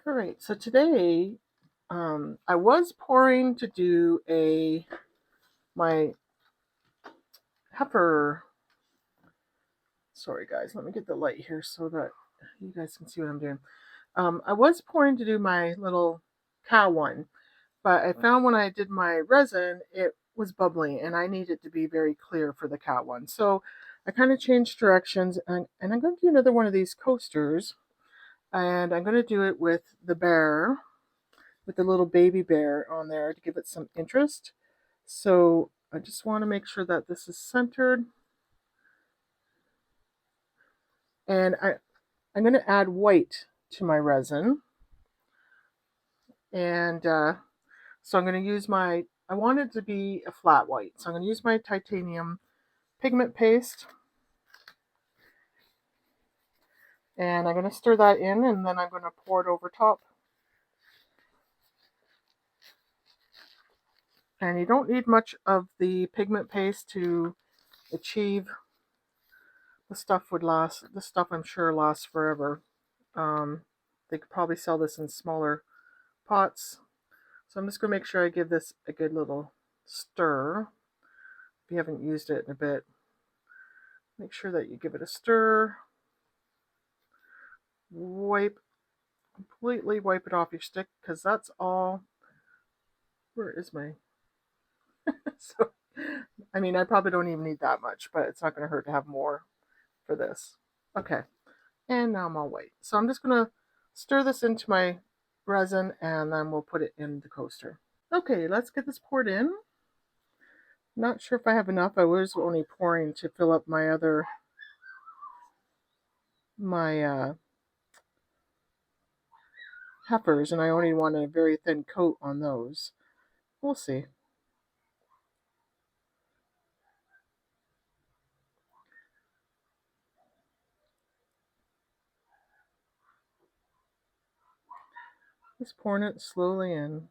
All right, so today I was pouring to do my heifer. Sorry guys, let me get the light here so that you guys can see what I'm doing. I was pouring to do my little cow one, but I found when I did my resin, it was bubbly and I need it to be very clear for the cow one. So I kind of changed directions and I'm going to do another one of these coasters, and I'm going to do it with the bear, with the little baby bear on there to give it some interest. So I just want to make sure that this is centered. And I'm going to add white to my resin. And so I'm going to use I want it to be a flat white. So I'm going to use my titanium pigment paste. And I'm going to stir that in, and then I'm going to pour it over top. And you don't need much of the pigment paste to achieve. This stuff I'm sure lasts forever. They could probably sell this in smaller pots. So I'm just going to make sure I give this a good little stir. If you haven't used it in a bit, make sure that you give it a stir. Completely wipe it off your stick, because that's all. Where is my... So, I mean, I probably don't even need that much, but it's not going to hurt to have more for this. Okay, and now I'm all white. So I'm just going to stir this into my resin, and then we'll put it in the coaster. Okay, let's get this poured in. Not sure if I have enough. I was only pouring to fill up my heifers, and I only want a very thin coat on those. We'll see. Just pouring it slowly in.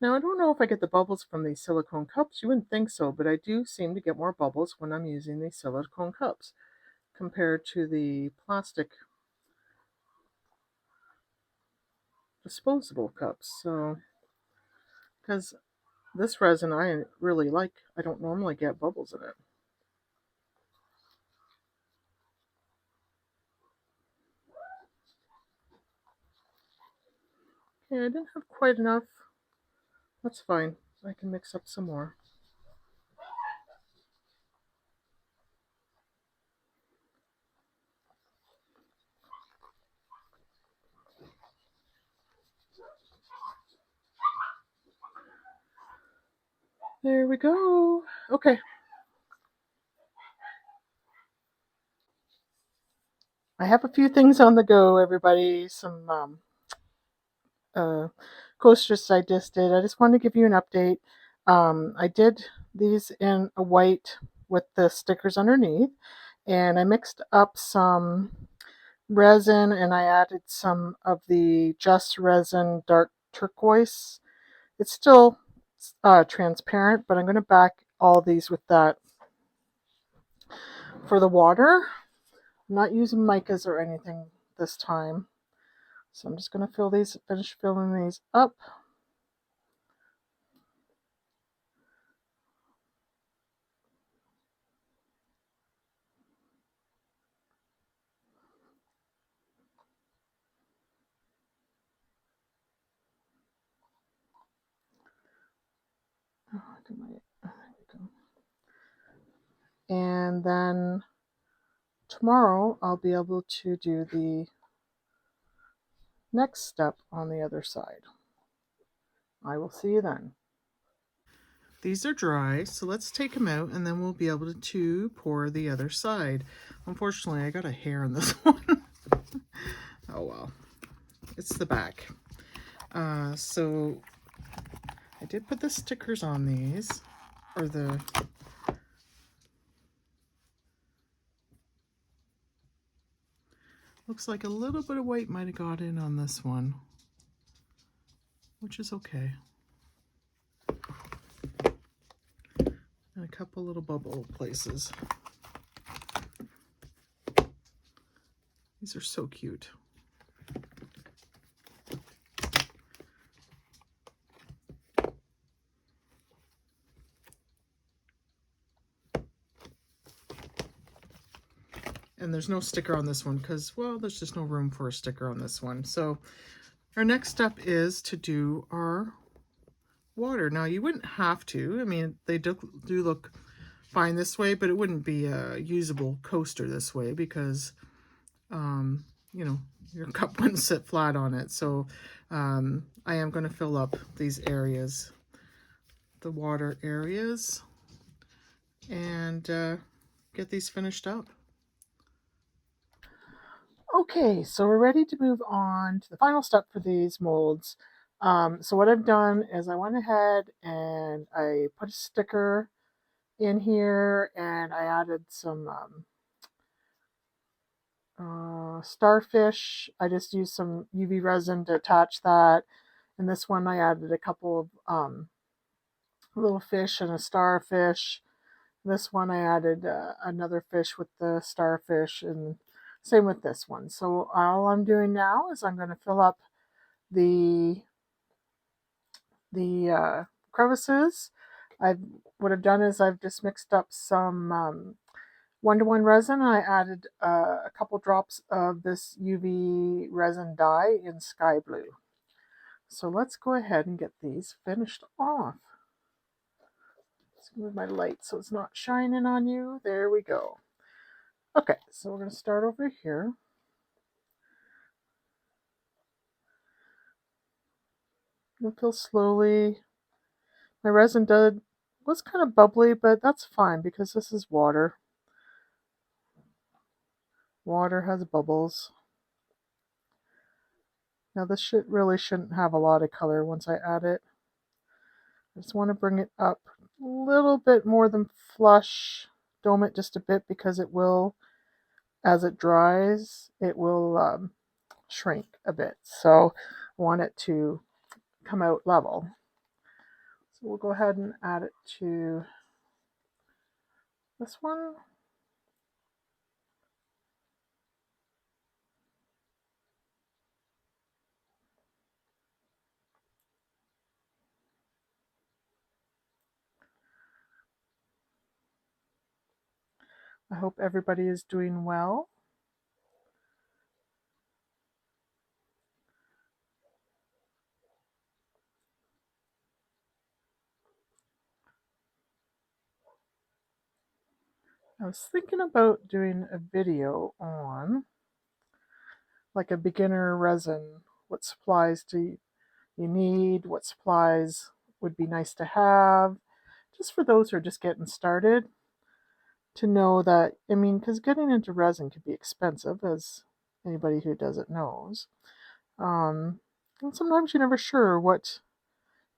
Now, I don't know if I get the bubbles from these silicone cups. You wouldn't think so, but I do seem to get more bubbles when I'm using these silicone cups compared to the plastic disposable cups. So, because this resin I really like, I don't normally get bubbles in it. Okay, I didn't have quite enough. That's fine. I can mix up some more. There we go. Okay. I have a few things on the go, everybody. Some coasters I just did. I just wanted to give you an update. I did these in a white with the stickers underneath, and I mixed up some resin and I added some of the Just Resin dark turquoise. It's still transparent, but I'm going to back all these with that. For the water, I'm not using micas or anything this time. So I'm just going to finish filling these up. And then tomorrow I'll be able to do the next step on the other side. I will see you then. These are dry, so let's take them out and then we'll be able to pour the other side. Unfortunately, I got a hair in this one. Oh well, it's the back. So I did put the stickers on these, or the... Looks like a little bit of white might have got in on this one, which is okay. And a couple little bubble places. These are so cute. And there's no sticker on this one because, well, there's just no room for a sticker on this one. So our next step is to do our water. Now, you wouldn't have to. I mean, they do look fine this way, but it wouldn't be a usable coaster this way because, you know, your cup wouldn't sit flat on it. So I am going to fill up these areas, the water areas, and get these finished up. Okay, so we're ready to move on to the final step for these molds. So what I've done is I went ahead and I put a sticker in here, and I added some starfish. I just used some UV resin to attach that. And this one I added a couple of little fish and a starfish. This one I added another fish with the starfish, and same with this one. So all I'm doing now is I'm going to fill up the crevices. What I've done is I've just mixed up some 1-to-1 resin. I added a couple drops of this UV resin dye in sky blue. So let's go ahead and get these finished off. Let's move my light so it's not shining on you. There we go. Okay, so we're going to start over here. We'll fill slowly. My resin was kind of bubbly, but that's fine because this is water. Water has bubbles. Now this really shouldn't have a lot of color once I add it. I just want to bring it up a little bit more than flush. Dome it just a bit because it will, as it dries, it will shrink a bit. So I want it to come out level. So we'll go ahead and add it to this one. I hope everybody is doing well. I was thinking about doing a video on like a beginner resin. What supplies do you need? What supplies would be nice to have? Just for those who are just getting started, to know that, I mean, because getting into resin can be expensive, as anybody who does it knows. And sometimes you're never sure what's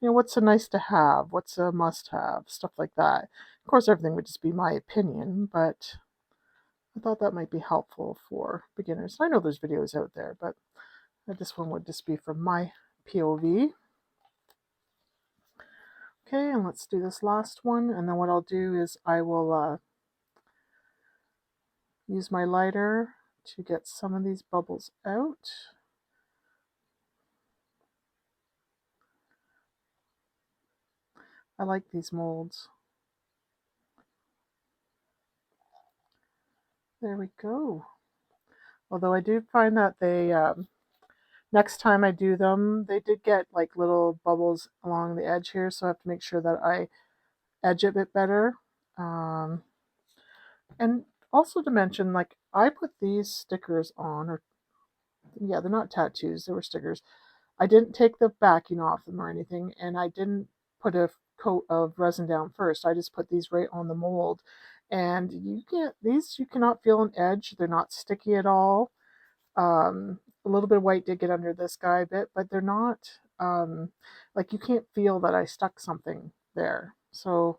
a nice to have, what's a must have, stuff like that. Of course, everything would just be my opinion, but I thought that might be helpful for beginners. I know there's videos out there, but this one would just be from my POV. Okay, and let's do this last one, and then what I'll do is I will use my lighter to get some of these bubbles out. I like these molds. There we go. Although I do find that they, next time I do them, they did get like little bubbles along the edge here, so I have to make sure that I edge it a bit better. And also to mention, like, I put these stickers on, or yeah, they're not tattoos, they were stickers. I didn't take the backing off them or anything, and I didn't put a coat of resin down first. I just put these right on the mold. And you cannot feel an edge. They're not sticky at all. A little bit of white did get under this guy a bit, but they're not, like, you can't feel that I stuck something there. So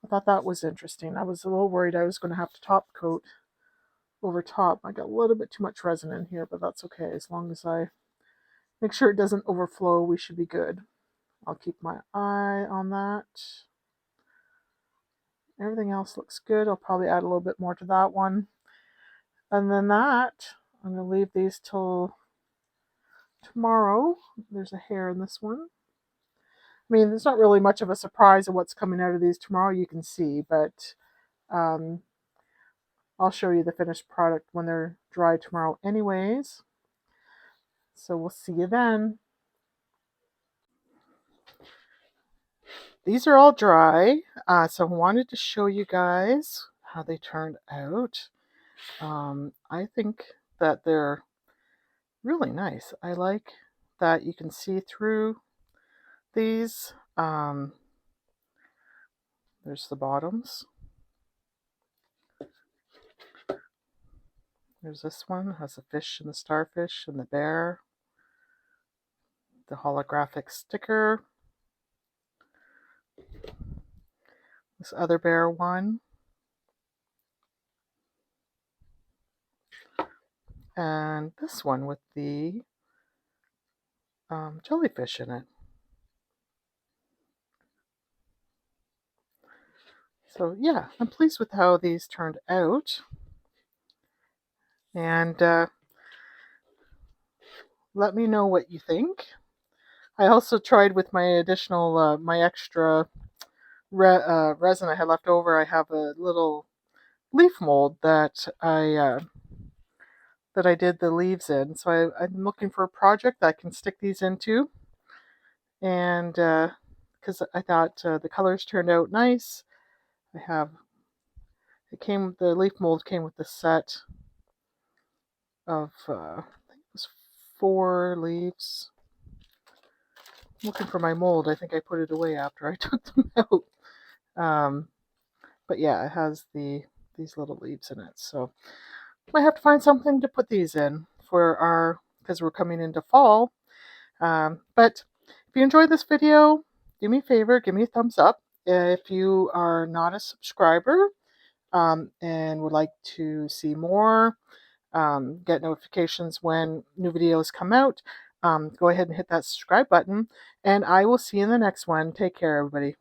I thought that was interesting. I was a little worried I was going to have to top coat over top. I got a little bit too much resin in here, but that's okay. As long as I make sure it doesn't overflow, we should be good. I'll keep my eye on that. Everything else looks good. I'll probably add a little bit more to that one. And then that, I'm going to leave these till tomorrow. There's a hair in this one. I mean, there's not really much of a surprise of what's coming out of these tomorrow. You can see, but I'll show you the finished product when they're dry tomorrow anyways. So we'll see you then. These are all dry, so I wanted to show you guys how they turned out. I think that they're really nice. I like that you can see through these. There's the bottoms. There's this one, has the fish and the starfish and the bear. The holographic sticker. This other bear one. And this one with the jellyfish in it. So yeah, I'm pleased with how these turned out. And let me know what you think. I also tried with my additional, my extra resin I had left over. I have a little leaf mold that I did the leaves in. So I'm looking for a project that I can stick these into. And because I thought the colors turned out nice. The leaf mold came with the set of, I think it was 4 leaves. I'm looking for my mold. I think I put it away after I took them out. But yeah, it has these little leaves in it. So might have to find something to put these in because we're coming into fall. But if you enjoyed this video, do me a favor, give me a thumbs up. If you are not a subscriber and would like to see more, get notifications when new videos come out, go ahead and hit that subscribe button. And I will see you in the next one. Take care, everybody.